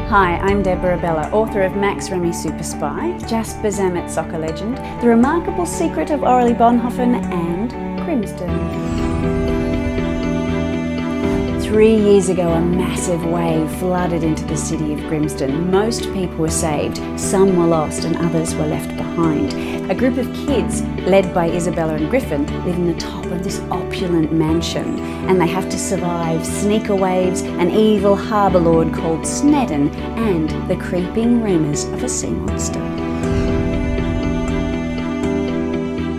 Hi, I'm Deborah Abela, author of Max Remy Super Spy, Jasper Zamet Soccer Legend, The Remarkable Secret of Aurelie Bonhoeffer and Grimsdon. 3 years ago, a massive wave flooded into the city of Grimsdon. Most people were saved, some were lost and others were left behind. A group of kids, led by Isabella and Griffin, live in the top of this opulent mansion, and they have to survive sneaker waves, an evil harbour lord called Snedden, and the creeping rumours of a sea monster.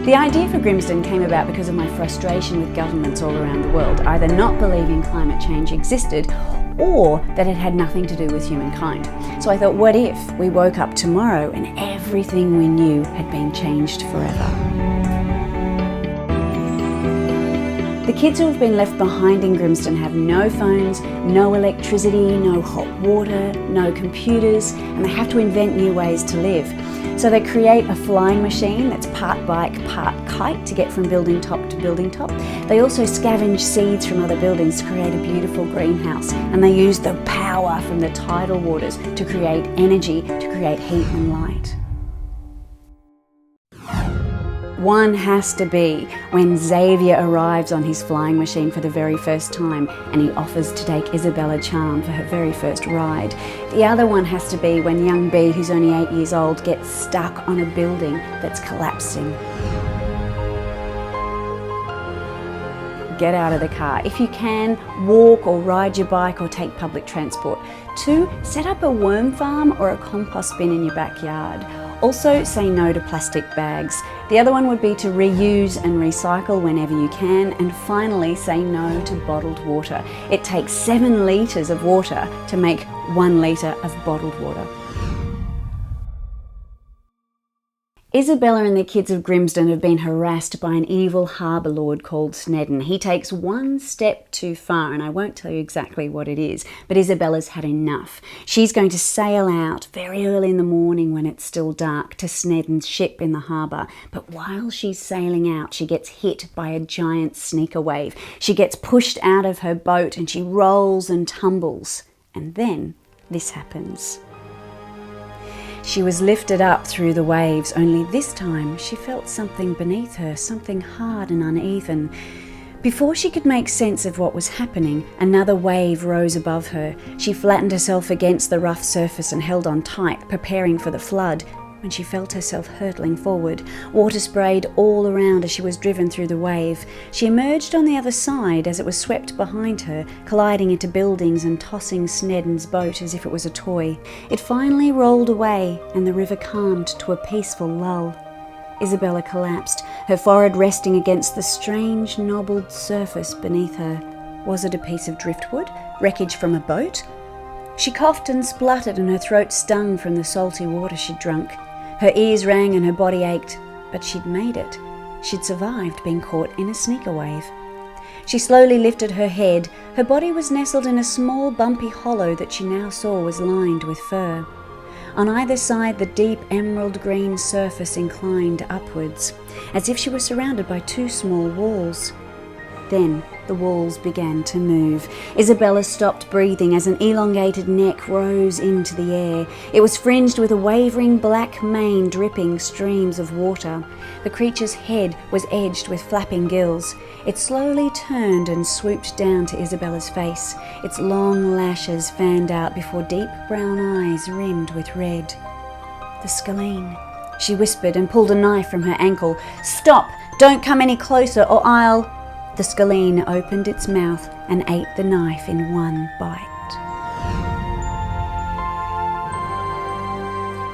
The idea for Grimsdon came about because of my frustration with governments all around the world, either not believing climate change existed or that it had nothing to do with humankind. So I thought, what if we woke up tomorrow and everything we knew had been changed forever? The kids who have been left behind in Grimsdon have no phones, no electricity, no hot water, no computers, and they have to invent new ways to live. So they create a flying machine that's part bike, part kite to get from building top to building top. They also scavenge seeds from other buildings to create a beautiful greenhouse, and they use the power from the tidal waters to create energy, to create heat and light. One has to be when Xavier arrives on his flying machine for the very first time and he offers to take Isabella Charm for her very first ride. The other one has to be when young B, who's only 8 years old, gets stuck on a building that's collapsing. Get out of the car. If you can, walk or ride your bike or take public transport. 2, set up a worm farm or a compost bin in your backyard. Also, say no to plastic bags. The other one would be to reuse and recycle whenever you can. And finally, say no to bottled water. It takes 7 litres of water to make 1 litre of bottled water. Isabella and the kids of Grimsdon have been harassed by an evil harbour lord called Snedden. He takes one step too far, and I won't tell you exactly what it is, but Isabella's had enough. She's going to sail out very early in the morning when it's still dark to Snedden's ship in the harbour. But while she's sailing out, she gets hit by a giant sneaker wave. She gets pushed out of her boat and she rolls and tumbles. And then this happens. She was lifted up through the waves, only this time she felt something beneath her, something hard and uneven. Before she could make sense of what was happening, another wave rose above her. She flattened herself against the rough surface and held on tight, preparing for the flood, when she felt herself hurtling forward. Water sprayed all around as she was driven through the wave. She emerged on the other side as it was swept behind her, colliding into buildings and tossing Snedden's boat as if it was a toy. It finally rolled away and the river calmed to a peaceful lull. Isabella collapsed, her forehead resting against the strange knobbled surface beneath her. Was it a piece of driftwood? Wreckage from a boat? She coughed and spluttered and her throat stung from the salty water she'd drunk. Her ears rang and her body ached, but she'd made it. She'd survived being caught in a sneaker wave. She slowly lifted her head. Her body was nestled in a small bumpy hollow that she now saw was lined with fur. On either side, the deep emerald green surface inclined upwards, as if she were surrounded by 2 small walls. Then the walls began to move. Isabella stopped breathing as an elongated neck rose into the air. It was fringed with a wavering black mane dripping streams of water. The creature's head was edged with flapping gills. It slowly turned and swooped down to Isabella's face. Its long lashes fanned out before deep brown eyes rimmed with red. "The Scalene," she whispered and pulled a knife from her ankle. "Stop! Don't come any closer or I'll..." The Scalene opened its mouth and ate the knife in one bite.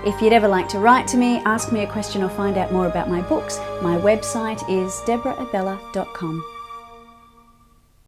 If you'd ever like to write to me, ask me a question or find out more about my books, my website is deborahabela.com.